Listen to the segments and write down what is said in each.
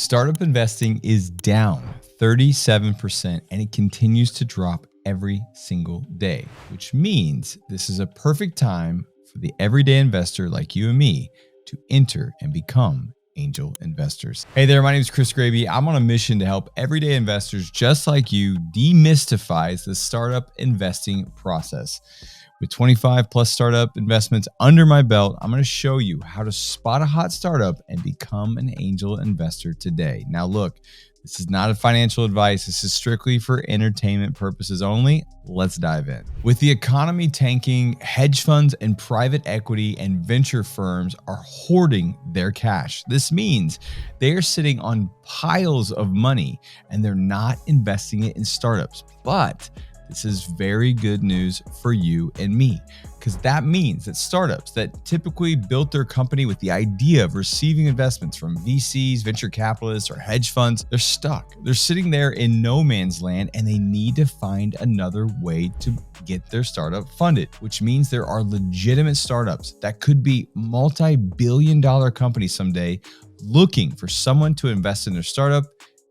Startup investing is down 37% and it continues to drop every single day, which means this is a perfect time for the everyday investor like you and me to enter and become angel investors. Hey there, my name is Chris Graby. I'm on a mission to help everyday investors just like you demystify the startup investing process. With 25 plus startup investments under my belt, I'm going to show you how to spot a hot startup and become an angel investor today. Now look, this is not a financial advice. This is strictly for entertainment purposes only. Let's dive in. With the economy tanking, hedge funds and private equity and venture firms are hoarding their cash. This means they are sitting on piles of money and they're not investing it in startups. But this is very good news for you and me, because that means that startups that typically built their company with the idea of receiving investments from VCs, venture capitalists, or hedge funds, they're stuck. They're sitting there in no man's land and they need to find another way to get their startup funded, which means there are legitimate startups that could be multi-billion-dollar companies someday looking for someone to invest in their startup.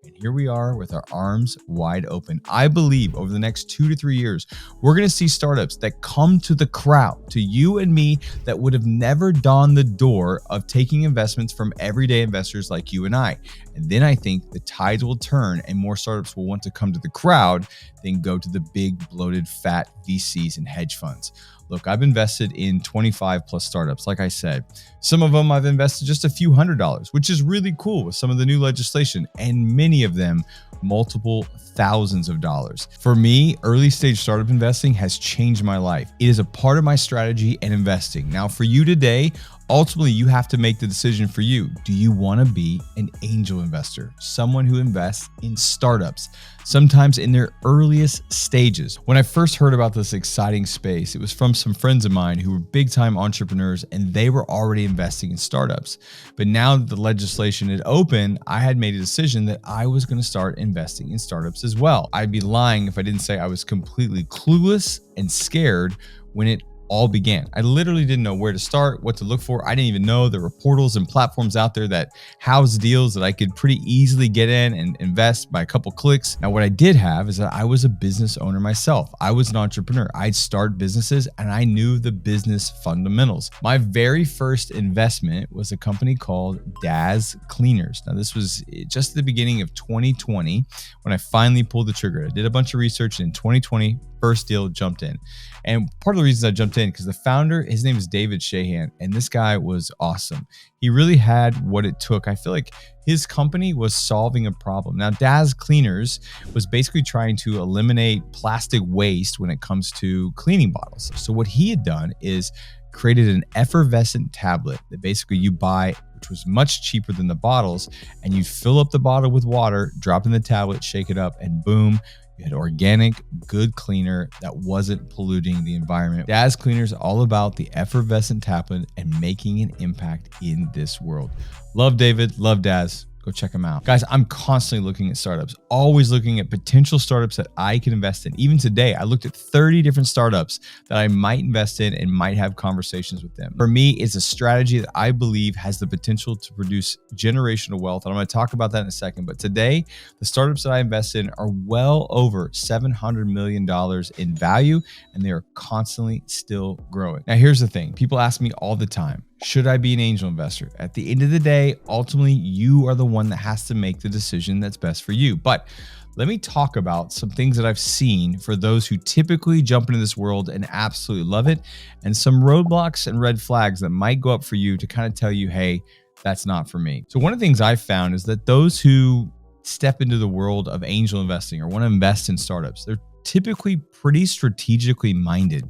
And here we are with our arms wide open. I believe over the next 2 to 3 years, we're going to see startups that come to the crowd, to you and me, that would have never donned the door of taking investments from everyday investors like you and I. And then I think the tides will turn and more startups will want to come to the crowd than go to the big, bloated, fat VCs and hedge funds. Look, I've invested in 25 plus startups. Like I said, some of them I've invested just a few $100s, which is really cool with some of the new legislation, and many of them multiple thousands of dollars. For me, early stage startup investing has changed my life. It is a part of my strategy and investing. Now for you today, ultimately, you have to make the decision for you. Do you want to be an angel investor? Someone who invests in startups, sometimes in their earliest stages. When I first heard about this exciting space, it was from some friends of mine who were big time entrepreneurs and they were already investing in startups. But now that the legislation had opened, I had made a decision that I was going to start investing in startups as well. I'd be lying if I didn't say I was completely clueless and scared when it all began. I literally didn't know where to start, what to look for. I didn't even know there were portals and platforms out there that house deals that I could pretty easily get in and invest by a couple clicks. Now, what I did have is that I was a business owner myself. I was an entrepreneur. I'd start businesses and I knew the business fundamentals. My very first investment was a company called Daz Cleaners. Now, this was just at the beginning of 2020 when I finally pulled the trigger. I did a bunch of research and in 2020, first deal jumped in. And part of the reasons I jumped in because the founder, his name is David Shahan, and this guy was awesome. He really had what it took. I feel like his company was solving a problem. Now, Daz Cleaners was basically trying to eliminate plastic waste when it comes to cleaning bottles. So what he had done is created an effervescent tablet that basically you buy, which was much cheaper than the bottles, and you fill up the bottle with water, drop in the tablet, shake it up, and boom, you had organic, good cleaner that wasn't polluting the environment. Daz Cleaners all about the effervescent tablet and making an impact in this world. Love David, love Daz. Go check them out. Guys, I'm constantly looking at startups, always looking at potential startups that I can invest in. Even today, I looked at 30 different startups that I might invest in and might have conversations with them. For me, it's a strategy that I believe has the potential to produce generational wealth. And I'm going to talk about that in a second. But today, the startups that I invest in are well over $700 million in value, and they are constantly still growing. Now, here's the thing. People ask me all the time, should I be an angel investor? At the end of the day, ultimately, you are the one that has to make the decision that's best for you. But let me talk about some things that I've seen for those who typically jump into this world and absolutely love it, and some roadblocks and red flags that might go up for you to kind of tell you, hey, that's not for me. So one of the things I've found is that those who step into the world of angel investing or want to invest in startups, they're typically pretty strategically minded.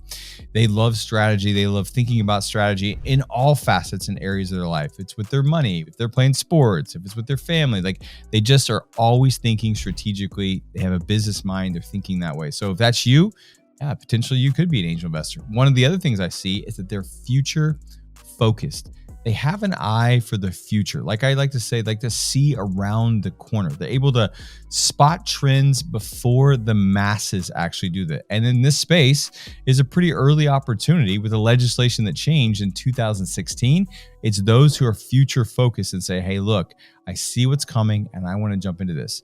They love strategy. They love thinking about strategy in all facets and areas of their life. It's with their money, if they're playing sports, if it's with their family, like they just are always thinking strategically. They have a business mind. They're thinking that way. So if that's you, yeah, potentially you could be an angel investor. One of the other things I see is that they're future focused. They have an eye for the future. Like I like to say, like to see around the corner. They're able to spot trends before the masses actually do that. And in this space is a pretty early opportunity with the legislation that changed in 2016. It's those who are future focused and say, hey, look, I see what's coming and I want to jump into this.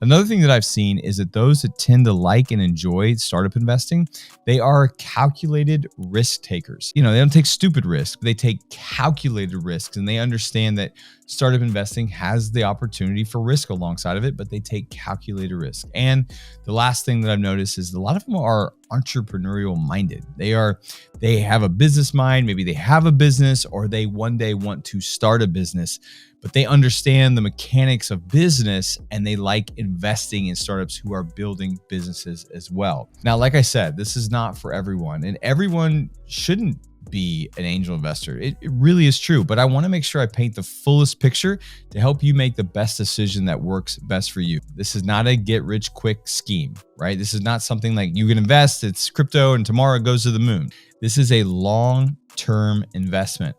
Another thing that I've seen is that those that tend to like and enjoy startup investing, they are calculated risk takers. They don't take stupid risks, they take calculated risks, and they understand that startup investing has the opportunity for risk alongside of it, but they take calculated risk. And the last thing that I've noticed is a lot of them are entrepreneurial minded. They have a business mind, maybe they have a business, or they one day want to start a business, but they understand the mechanics of business and they like investing in startups who are building businesses as well. Now, like I said, this is not for everyone, and everyone shouldn't be an angel investor. It really is true, but I want to make sure I paint the fullest picture to help you make the best decision that works best for you. This is not a get rich quick scheme, right? This is not something like you can invest, it's crypto and tomorrow it goes to the moon. This is a long-term investment.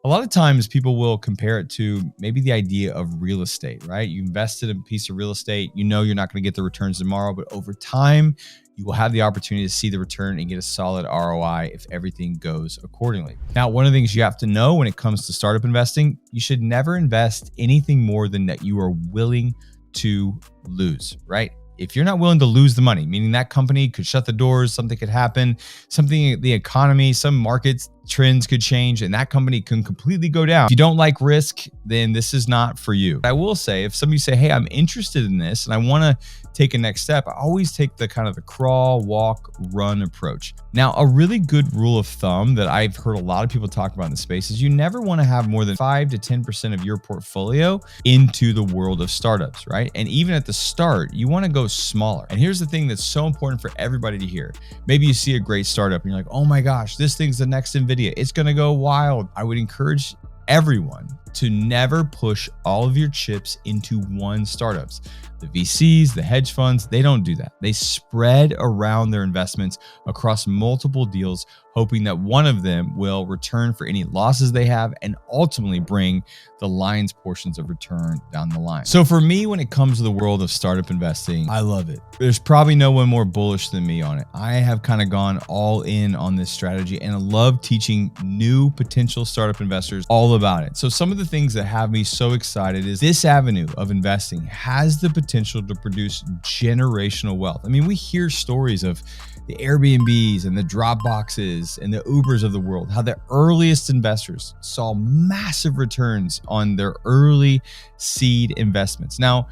A lot of times people will compare it to maybe the idea of real estate, right? You invested in a piece of real estate, you're not going to get the returns tomorrow, but over time, you will have the opportunity to see the return and get a solid ROI if everything goes accordingly. Now, one of the things you have to know when it comes to startup investing, you should never invest anything more than that you are willing to lose, right? If you're not willing to lose the money, meaning that company could shut the doors, something could happen, the economy, some markets trends could change, and that company can completely go down. If you don't like risk, then this is not for you. I will say, if somebody say, hey, I'm interested in this and I want to take a next step, I always take the kind of the crawl, walk, run approach. Now, a really good rule of thumb that I've heard a lot of people talk about in the space is you never want to have more than 5 to 10% of your portfolio into the world of startups, right? And even at the start, you want to go smaller. And here's the thing that's so important for everybody to hear. Maybe you see a great startup and you're like, oh my gosh, this thing's the next NVIDIA. It's going to go wild. I would encourage everyone to never push all of your chips into one startups. The VCs, the hedge funds, they don't do that. They spread around their investments across multiple deals, hoping that one of them will return for any losses they have and ultimately bring the lion's portions of return down the line. So for me, when it comes to the world of startup investing, I love it. There's probably no one more bullish than me on it. I have kind of gone all in on this strategy and I love teaching new potential startup investors all about it. So some of the things that have me so excited is this avenue of investing has the potential to produce generational wealth. I mean, we hear stories of the Airbnbs and the Dropboxes and the Ubers of the world, how the earliest investors saw massive returns on their early seed investments. Now,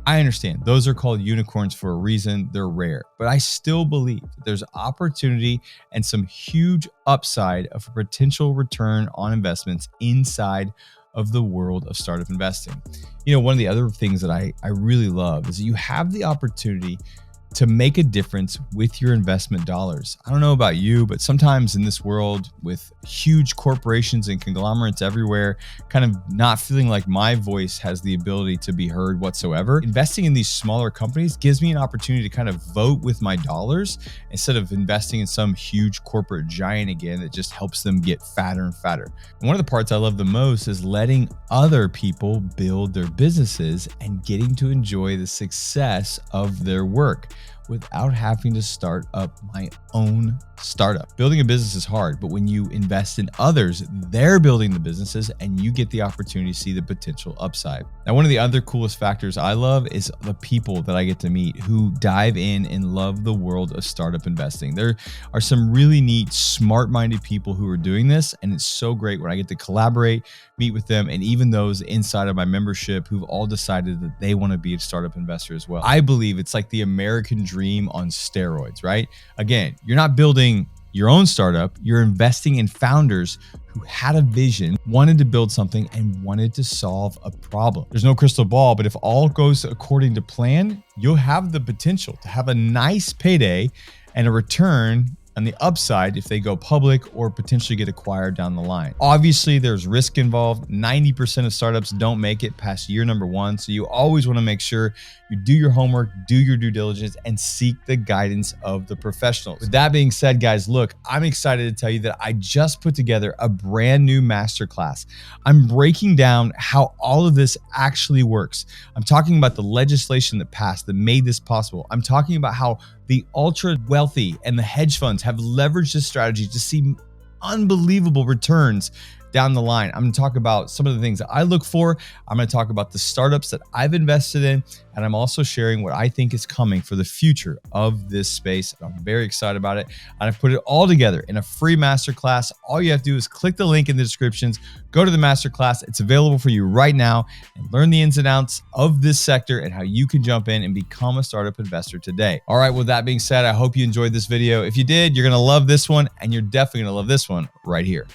I understand those are called unicorns for a reason. They're rare, but I still believe that there's opportunity and some huge upside of a potential return on investments inside of the world of startup investing. One of the other things that I really love is that you have the opportunity to make a difference with your investment dollars. I don't know about you, but sometimes in this world with huge corporations and conglomerates everywhere, kind of not feeling like my voice has the ability to be heard whatsoever, investing in these smaller companies gives me an opportunity to kind of vote with my dollars instead of investing in some huge corporate giant again that just helps them get fatter and fatter. And one of the parts I love the most is letting other people build their businesses and getting to enjoy the success of their work without having to start up my own startup. Building a business is hard, but when you invest in others, they're building the businesses and you get the opportunity to see the potential upside. Now, one of the other coolest factors I love is the people that I get to meet who dive in and love the world of startup investing. There are some really neat, smart-minded people who are doing this, and it's so great when I get to collaborate, meet with them, and even those inside of my membership who've all decided that they want to be a startup investor as well. I believe it's like the American dream on steroids, right? Again, you're not building your own startup, you're investing in founders who had a vision, wanted to build something, and wanted to solve a problem. There's no crystal ball, but if all goes according to plan, you'll have the potential to have a nice payday and a return on the upside if they go public or potentially get acquired down the line. Obviously, there's risk involved. 90% of startups don't make it past year number 1. So you always want to make sure you do your homework, do your due diligence, and seek the guidance of the professionals. With that being said, guys, look, I'm excited to tell you that I just put together a brand new masterclass. I'm breaking down how all of this actually works. I'm talking about the legislation that passed that made this possible. I'm talking about how the ultra wealthy and the hedge funds have leveraged this strategy to see unbelievable returns down the line. I'm going to talk about some of the things that I look for. I'm going to talk about the startups that I've invested in, and I'm also sharing what I think is coming for the future of this space. I'm very excited about it. And I've put it all together in a free masterclass. All you have to do is click the link in the descriptions, go to the masterclass. It's available for you right now, and learn the ins and outs of this sector and how you can jump in and become a startup investor today. All right, with that being said, I hope you enjoyed this video. If you did, you're going to love this one, and you're definitely going to love this one right here.